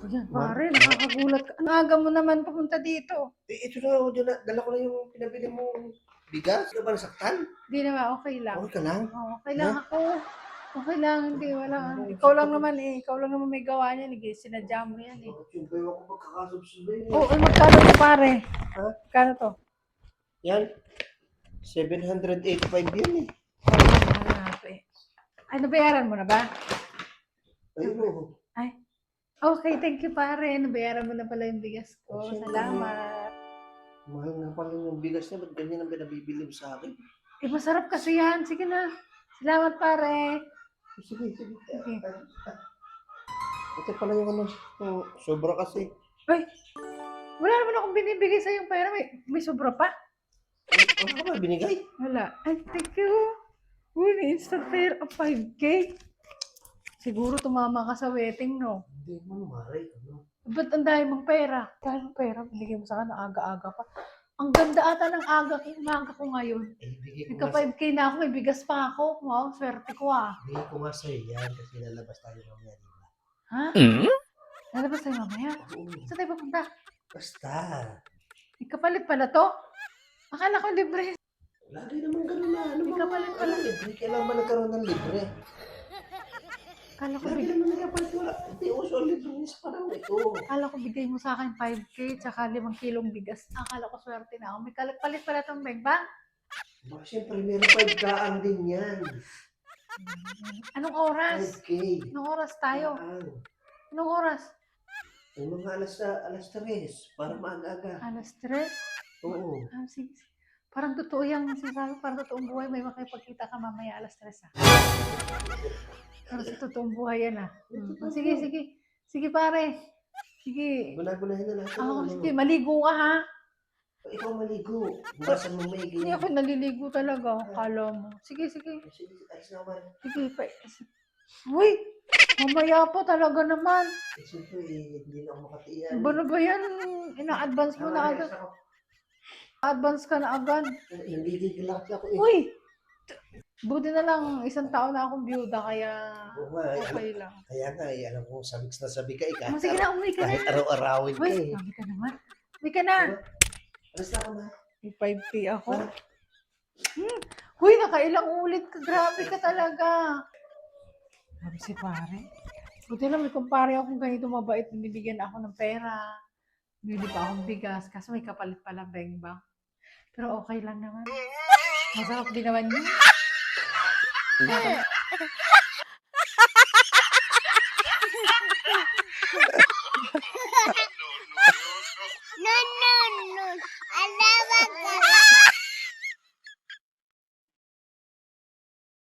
Yan, pare, nakakagulat ka. Ang aga mo naman pumunta dito. Ito na, dala ko na yung pinabili mong bigas. Ano ba nasaktan? Hindi naman, okay lang. Okay ka lang? Okay lang ako. Okay lang, hindi, wala. Ikaw lang naman ikaw lang naman may gawa niyan. Sinadya mo yan eh. Bakit yung kayo ako magkakasubsubay? Oo, magkano to pare? Ha? Magkano to? Yan. 785 yan eh. Ay, nabayaran mo na ba? Ayun o. Ay, okay, thank you pare. Nabayaran mo na pala yung bigas ko. Salamat. Mahal nga pala yung bigas niya. Ba't ganyan ang pinabibili mo sa akin? Eh, masarap kasi yan. Sige na. Salamat pare. Sige. Sige. Ito pala yung ano. Sobra kasi. Ay, wala naman akong binibigay sa yung pera. May sobra pa? Ano ka ba binigay? Wala. Ay, thank you. Uy, instant pera of 5K. Siguro tumama ka sa wedding, no? Hindi mo maray. Ano? Ba't ang dahil mong pera? Dahil mong pera, binigay mo sa akin na aga-aga pa. Ang ganda ata ng umaga ko ngayon. Bigay ko Ika 5K na ako, may bigas pa ako. Wow, swerte ko ah. Bigay ko nga sa'yo yan kasi lalabas tayo mamaya, di ba? Ha? Lalabas tayo mamaya? Saan tayo pupunta? Basta. Ikapalit pala to? Akala ko libre. Lagi naman ganun na. Ano ba? Ikapalit pala. Libre. Kailangan ba nagkaroon ng libre? Akala ko Lagi bigay. naman nagkapalit. Wala. Hindi uso ang libre niya sa panahon ito. Akala ko bigay mo sa akin 5K tsaka 5 kilong bigas. Akala ko swerte na ako. May palit pala tong bag ba? Baka siyempre meron 5 kaan din yan. Anong oras? 5K. Anong oras tayo? Kaan. Anong oras? Yung mga alas 3 para maaga-aga. Alas 3? Oo. Sige. Parang totoo yung sinasabi, parang totoong buhay. May makipagkita ka mamaya alas 3 ah. Pero sa totoong buhay yan ah. Sige. Sige pare. Sige. Gula-gulahin na natin. Sige, maligo ka ha. Ikaw maligo. Bukasan mo maigi. Hindi ako naliligo talaga. Kala mo. Sige. Sige, ayos naman. Sige. Uy! Mamaya po talaga naman. Siyempre, hindi na ako makatiyan. Ano ba yan? Ina-advance mo na agad. Advance ka na agad. Hindi gigilak ako eh. Uy! Buti na lang, isang taon na akong byuda, kaya okay lang. Kaya nga, alam ko, sabik na sabi ka eh. Sige na, umuwi ka na. Kahit araw-arawin ka Uy, eh. sabi ka naman. Umuwi ka na. Alas na ako na. May 5K ako. Uy, nakailang ulit ka. Grabe ka talaga. Grabe si pare. Buti lang, may kumpare akong ganito mabait. Binibigyan ako ng pera. Bili pa akong bigas. Kaso may kapalit pala beng ba? Pero okay lang naman. Masarap din naman yun. No. I never got